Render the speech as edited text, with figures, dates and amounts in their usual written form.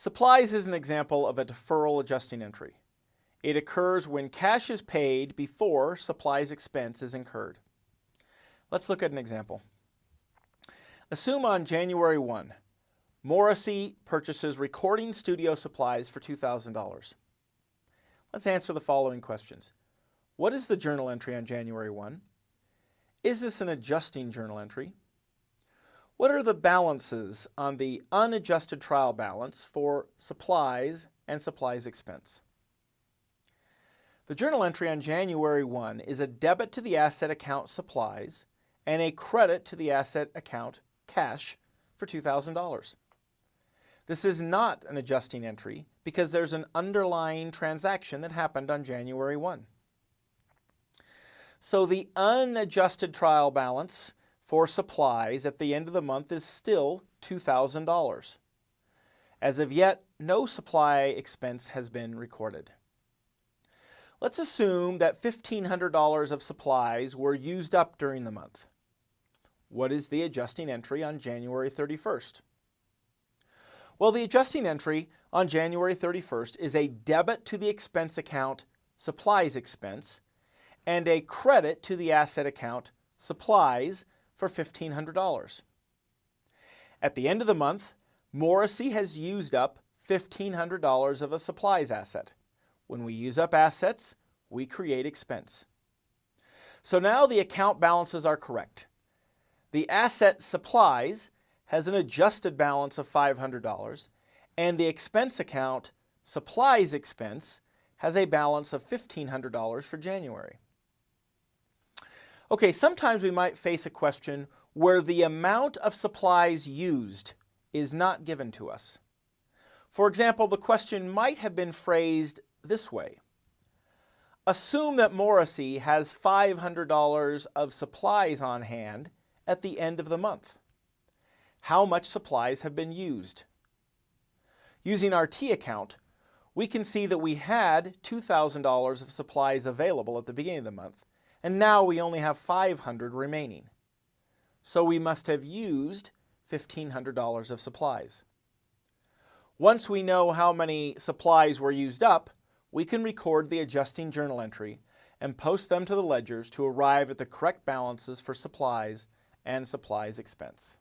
Supplies is an example of a deferral adjusting entry. It occurs when cash is paid before supplies expense is incurred. Let's look at an example. Assume on January 1, Morrissey purchases recording studio supplies for $2,000. Let's answer the following questions. What is the journal entry on January 1? Is this an adjusting journal entry? What are the balances on the unadjusted trial balance for supplies and supplies expense? The journal entry on January 1 is a debit to the asset account supplies and a credit to the asset account cash for $2,000. This is not an adjusting entry because there's an underlying transaction that happened on January 1. So the unadjusted trial balance for supplies at the end of the month is still $2,000. As of yet, no supply expense has been recorded. Let's assume that $1,500 of supplies were used up during the month. What is the adjusting entry on January 31st? Well, the adjusting entry on January 31st is a debit to the expense account supplies expense and a credit to the asset account supplies for $1,500. At the end of the month, Morrissey has used up $1,500 of a supplies asset. When we use up assets, we create expense. So now the account balances are correct. The asset supplies has an adjusted balance of $500, and the expense account supplies expense has a balance of $1,500 for January. Okay, sometimes we might face a question where the amount of supplies used is not given to us. For example, the question might have been phrased this way. Assume that Morrissey has $500 of supplies on hand at the end of the month. How much supplies have been used? Using our T account, we can see that we had $2,000 of supplies available at the beginning of the month, and now we only have $500 remaining. So we must have used $1,500 of supplies. Once we know how many supplies were used up, we can record the adjusting journal entry and post them to the ledgers to arrive at the correct balances for supplies and supplies expense.